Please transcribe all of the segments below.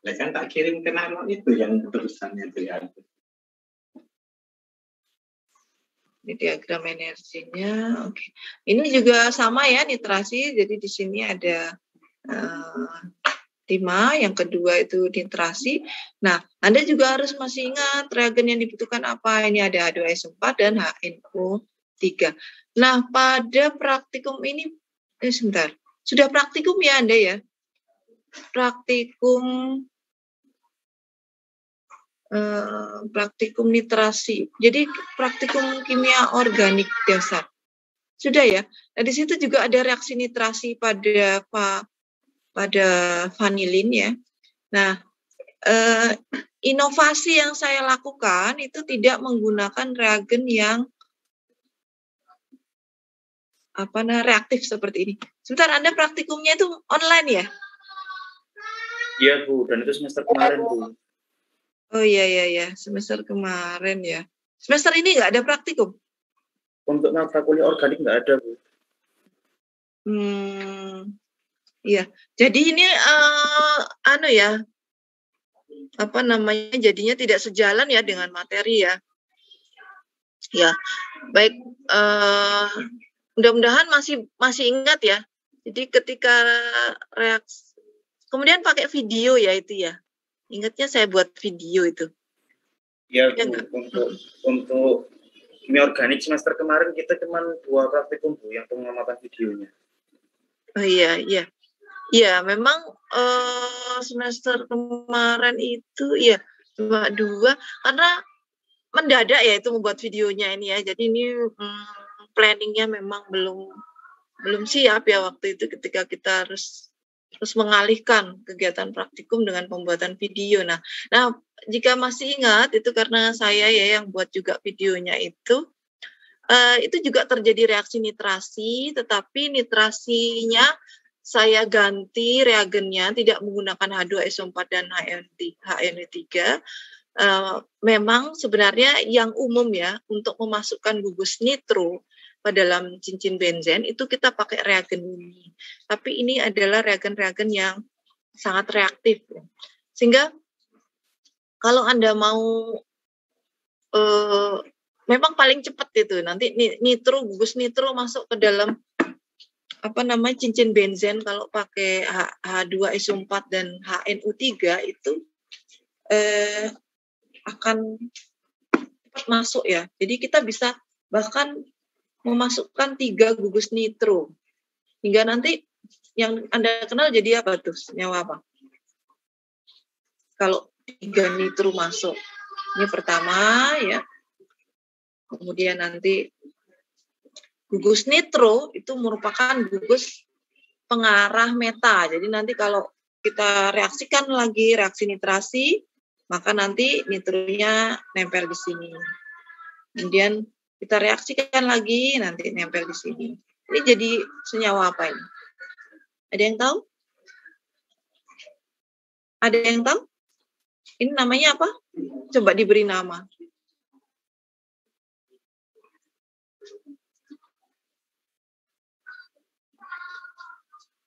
Lah kan tak kirim ke Nano itu yang terusannya itu ya. Ini diagram energinya. Oke. Ini juga sama ya nitrasi. Jadi di sini ada 5, yang kedua itu nitrasi. Nah, Anda juga harus masih ingat reagen yang dibutuhkan apa. Ini ada H2SO4 dan HNO3. Nah, pada praktikum ini, sebentar. Sudah praktikum ya Anda ya? Praktikum nitrasi. Jadi praktikum kimia organik dasar. Sudah ya? Nah, di situ juga ada reaksi nitrasi pada vanilin ya. Nah, inovasi yang saya lakukan itu tidak menggunakan reagen yang reaktif seperti ini. Sebentar, Anda praktikumnya itu online ya? Iya Bu, dan itu semester kemarin Bu. Oh iya, semester kemarin ya. Semester ini nggak ada praktikum? Untuk mata kuliah organik nggak ada Bu. Iya. Jadi ini jadinya tidak sejalan ya dengan materi ya. Ya, baik. Mudah-mudahan masih ingat ya. Jadi ketika reaksi, kemudian pakai video ya itu ya. Ingatnya saya buat video itu. Ya Bu, untuk kimia organik semester kemarin kita cuma 2 praktikum Bu yang pengamatan videonya. Oh iya. Iya, memang semester kemarin itu ya cuma 2 karena mendadak ya itu membuat videonya ini ya. Jadi ini planningnya memang belum siap ya waktu itu ketika kita harus mengalihkan kegiatan praktikum dengan pembuatan video. Nah, jika masih ingat itu karena saya ya yang buat juga videonya itu juga terjadi reaksi nitrasi, tetapi nitrasinya saya ganti reagennya tidak menggunakan H2SO4 dan HNO3. Memang sebenarnya yang umum ya untuk memasukkan gugus nitro pada dalam cincin benzen itu kita pakai reagen ini. Tapi ini adalah reagen-reagen yang sangat reaktif. Sehingga kalau Anda mau memang paling cepat itu nanti gugus nitro masuk ke dalam cincin benzen kalau pakai H2SO4 dan HNO3 itu akan cepat masuk ya. Jadi kita bisa bahkan memasukkan 3 gugus nitro. Hingga nanti yang Anda kenal jadi apa tuh? Senyawa apa? Kalau 3 nitro masuk. Ini pertama ya. Kemudian nanti gugus nitro itu merupakan gugus pengarah meta. Jadi nanti kalau kita reaksikan lagi reaksi nitrasi, maka nanti nitronya nempel di sini. Kemudian kita reaksikan lagi, nanti nempel di sini. Ini jadi senyawa apa ini? Ada yang tahu? Ada yang tahu? Ini namanya apa? Coba diberi nama.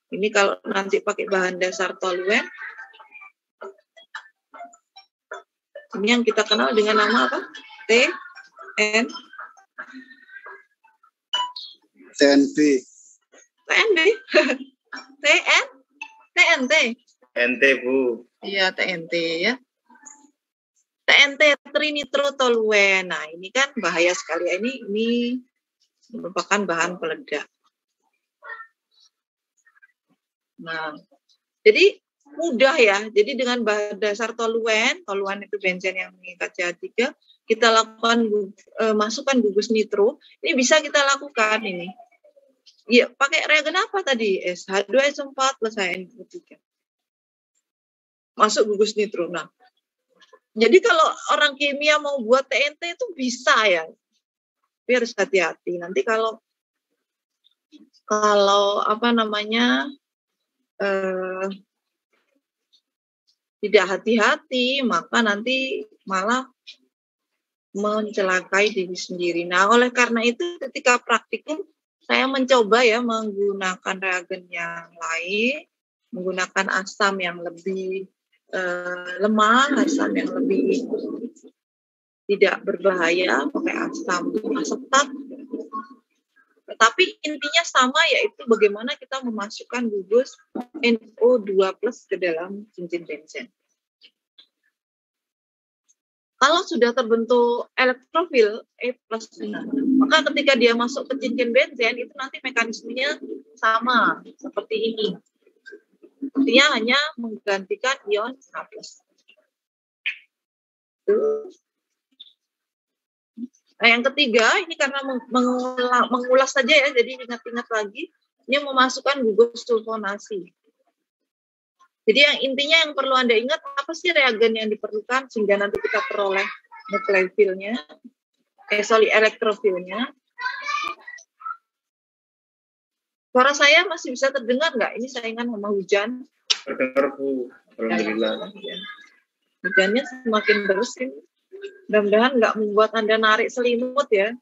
Ini kalau nanti pakai bahan dasar toluen, ini yang kita kenal dengan nama apa? TNB. TNT. TNT Bu. Iya TNT ya. TNT trinitrotoluen. Nah ini kan bahaya sekali. Ini merupakan bahan peledak. Nah, jadi mudah ya. Jadi dengan bahan dasar toluen itu benzen yang mengikat CH3, kita lakukan masukkan gugus nitro. Ini bisa kita lakukan ini. Iya, pakai reagen apa tadi? H2SO4 plus HNO3. Masuk gugus nitro. Nah, jadi kalau orang kimia mau buat TNT itu bisa ya. Tapi harus hati-hati. Nanti kalau tidak hati-hati, maka nanti malah mencelakai diri sendiri. Nah, oleh karena itu ketika praktikum, saya mencoba ya menggunakan reagen yang lain, menggunakan asam yang lebih lemah, asam yang lebih tidak berbahaya, pakai asam asetat. Tetapi intinya sama, yaitu bagaimana kita memasukkan gugus NO2+ ke dalam cincin benzen. Kalau sudah terbentuk elektrofil E+, maka ketika dia masuk ke cincin benzen itu nanti mekanismenya sama seperti ini. Artinya hanya menggantikan ion H+. Nah, yang ketiga ini karena mengulas saja ya, jadi ingat-ingat lagi, ini memasukkan gugus sulfonasi. Jadi yang intinya yang perlu Anda ingat, apa sih reagen yang diperlukan sehingga nanti kita peroleh nukleofilnya, elektrofilnya. Suara saya masih bisa terdengar nggak? Ini saingan sama hujan. Terdengar, Bu. Alhamdulillah. Hujannya semakin deras ini. Mudah-mudahan nggak membuat Anda narik selimut ya.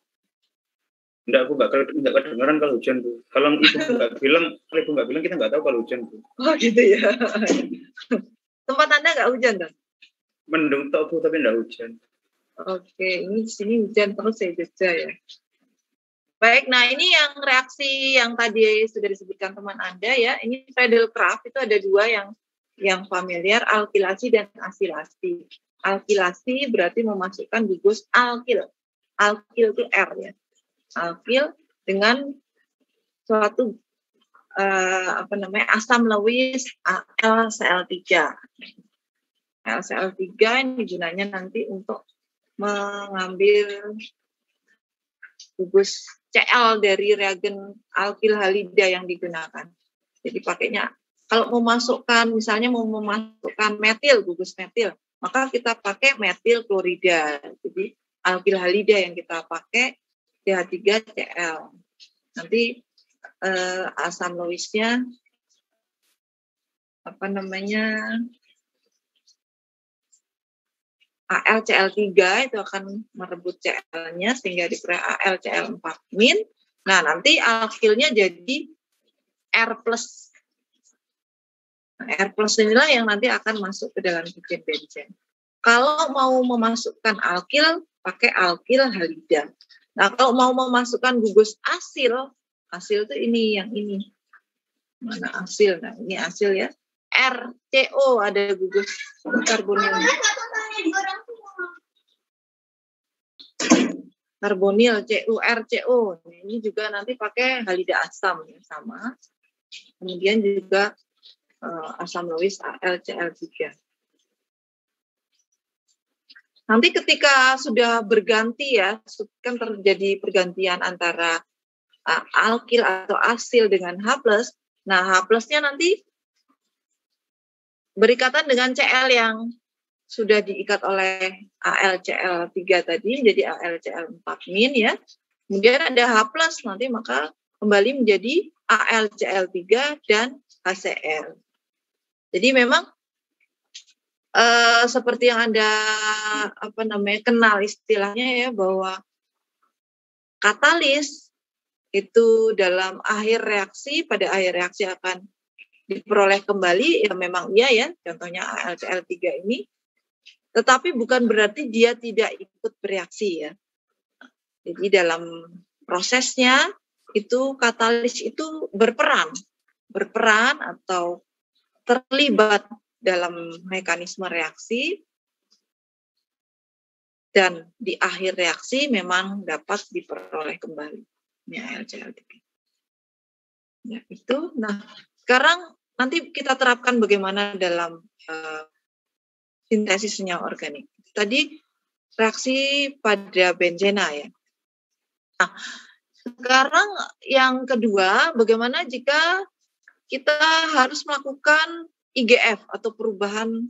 Enggak, Bu, enggak kedengaran kalau hujan, Bu. Kalau Ibu nggak bilang, kita nggak tahu kalau hujan, Bu. Oh gitu ya. Tempat Anda nggak hujan, dong? Mendung tau, Bu, tapi nggak hujan. Oke, ini di sini hujan terus ya, Jogja ya. Baik, nah ini yang reaksi yang tadi sudah disebutkan teman Anda ya. Ini Friedel-Crafts itu ada dua yang familiar, alkilasi dan asilasi. Alkilasi berarti memasukkan gugus alkil. Alkil itu R ya. Alkil dengan suatu asam lewis LCl3. LCl3 ini gunanya nanti untuk mengambil gugus Cl dari reagen alkil halida yang digunakan. Jadi pakainya kalau misalnya mau memasukkan metil, gugus metil, maka kita pakai metil klorida. Jadi alkil halida yang kita pakai CH3Cl. Nanti asam lewisnya AlCl3 itu akan merebut Cl-nya sehingga diperoleh AlCl4-. Nah, nanti alkilnya jadi R+. Nah, R+ inilah yang nanti akan masuk ke dalam cincin benzen. Kalau mau memasukkan alkil, pakai alkil halida. Nah, kalau mau memasukkan gugus asil itu ini, yang ini. Mana asil? Nah, ini asil ya. RCO, ada gugus karbonil. Karbonil, CuRCO. Ini juga nanti pakai halida asam ya, sama. Kemudian juga asam lewis AlCl3. Nanti ketika sudah berganti ya, kan terjadi pergantian antara alkil atau asil dengan H+. Nah, H+-nya nanti berikatan dengan Cl yang sudah diikat oleh AlCl3 tadi menjadi AlCl4- ya. Kemudian ada H+, nanti maka kembali menjadi AlCl3 dan HCl. Jadi memang seperti yang Anda kenal istilahnya ya, bahwa katalis itu dalam pada akhir reaksi akan diperoleh kembali, ya memang iya ya, contohnya AlCl3 ini, tetapi bukan berarti dia tidak ikut bereaksi ya. Jadi dalam prosesnya itu katalis itu berperan atau terlibat dalam mekanisme reaksi, dan di akhir reaksi memang dapat diperoleh kembali AlCl3. Ya, itu. Nah, sekarang nanti kita terapkan bagaimana dalam sintesis senyawa organik. Tadi reaksi pada benzena ya. Nah, sekarang yang kedua, bagaimana jika kita harus melakukan IGF atau perubahan